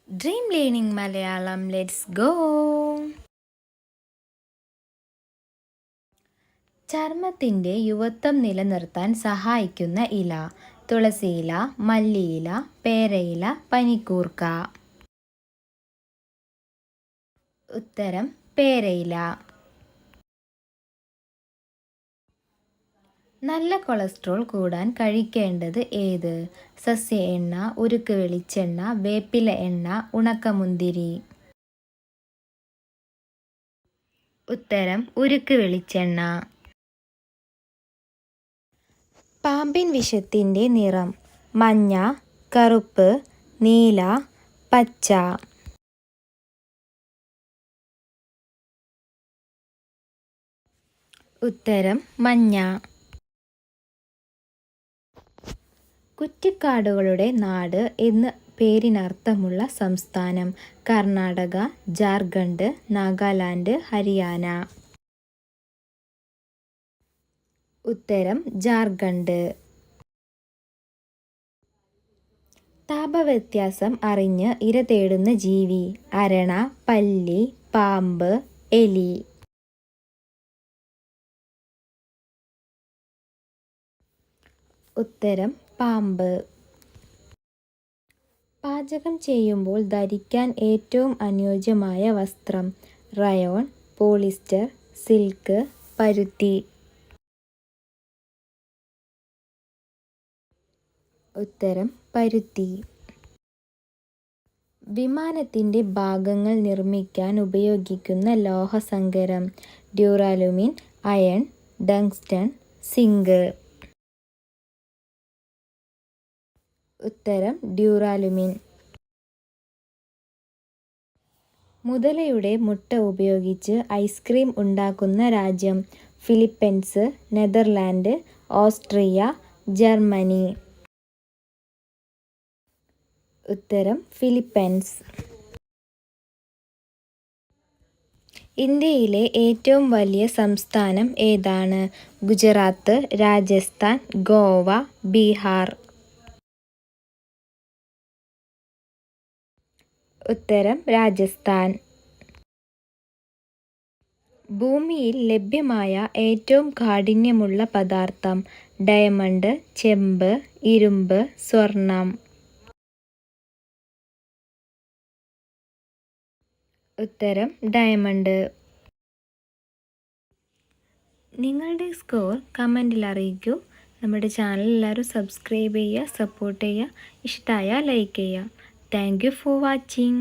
Dream learning Malayalam, let's go. ചർമ്മത്തിൻ്റെ യുവത്വം നിലനിർത്താൻ സഹായിക്കുന്ന ഇല: തുളസിയില, മല്ലിയില, പേരയില, പനിക്കൂർക്ക. ഉത്തരം പേരയില. നല്ല കൊളസ്ട്രോൾ കൂടാൻ കഴിക്കേണ്ടത് ഏത്? സസ്യ എണ്ണ, ഉരുക്ക് വെളിച്ചെണ്ണ, വേപ്പില എണ്ണ, ഉണക്കമുന്തിരി. ഉത്തരം ഉരുക്ക് വെളിച്ചെണ്ണ. പാമ്പിൻ വിഷത്തിൻ്റെ നിറം: മഞ്ഞ, കറുപ്പ്, നീല, പച്ച. ഉത്തരം മഞ്ഞ. കുറ്റിക്കാടുകളുടെ നാട് എന്ന് പേരിനർത്ഥമുള്ള സംസ്ഥാനം: കർണാടക, ജാർഖണ്ഡ്, നാഗാലാൻഡ്, ഹരിയാന. ഉത്തരം ജാർഖണ്ഡ്. താപവ്യത്യാസം അറിഞ്ഞ് ഇര തേടുന്ന ജീവി: അരണ, പല്ലി, പാമ്പ്, എലി. ഉത്തരം പാമ്പ്. പാചകം ചെയ്യുമ്പോൾ ധരിക്കാൻ ഏറ്റവും അനുയോജ്യമായ വസ്ത്രം: റയോൺ, പോളിസ്റ്റർ, സിൽക്ക്, പരുത്തി. ഉത്തരം പരുത്തി. വിമാനത്തിൻ്റെ ഭാഗങ്ങൾ നിർമ്മിക്കാൻ ഉപയോഗിക്കുന്ന ലോഹസങ്കരം: ഡ്യൂറാലുമിൻ, അയൺ, ടങ്സ്റ്റൺ, സിങ്ക്. ഉത്തരം ഡ്യൂറാലുമിൻ. മുതലയുടെ മുട്ട ഉപയോഗിച്ച് ഐസ്ക്രീം ഉണ്ടാക്കുന്ന രാജ്യം: ഫിലിപ്പൈൻസ്, നെതർലാൻഡ്, ഓസ്ട്രിയ, ജർമ്മനി. ഉത്തരം ഫിലിപ്പൈൻസ്. ഇന്ത്യയിലെ ഏറ്റവും വലിയ സംസ്ഥാനം ഏതാണ്? ഗുജറാത്ത്, രാജസ്ഥാൻ, ഗോവ, ബീഹാർ. ഉത്തരം രാജസ്ഥാൻ. ഭൂമിയിൽ ലഭ്യമായ ഏറ്റവും കാഠിന്യമുള്ള പദാർത്ഥം: ഡയമണ്ട്, ചെമ്പ്, ഇരുമ്പ്, സ്വർണം. ഉത്തരം ഡയമണ്ട്. നിങ്ങളുടെ സ്കോർ കമൻറ്റിൽ അറിയിക്കൂ. നമ്മുടെ ചാനൽ എല്ലാവരും സബ്സ്ക്രൈബ് ചെയ്യുക, സപ്പോർട്ട് ചെയ്യുക, ഇഷ്ടമായാൽ ലൈക്ക് ചെയ്യുക. Thank you for watching.